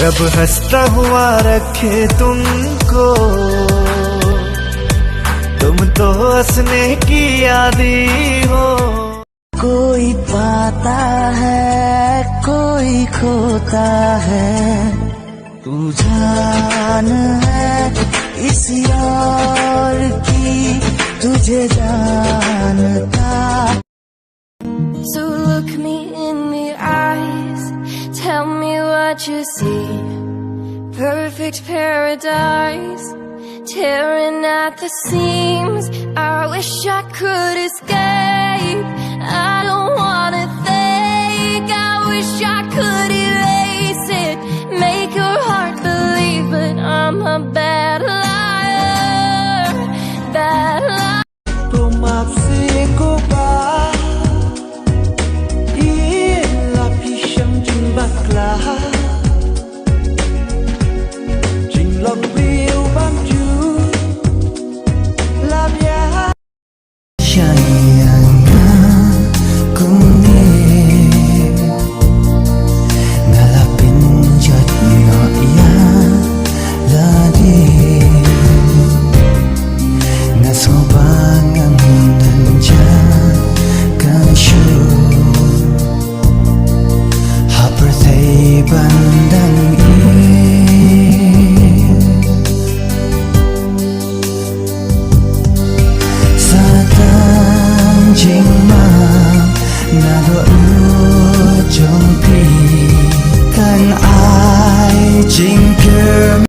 रब हंसता हुआ रखे तुमको, तुम तो हंसने की आदी हो। कोई पाता है कोई खोता है, तू जान है किसी और की, तुझे जानता। So look me in the eyes, tell me what you see. Perfect paradise, tearing at the seams. I wish I could escape. I don't wanna think. I wish I could erase.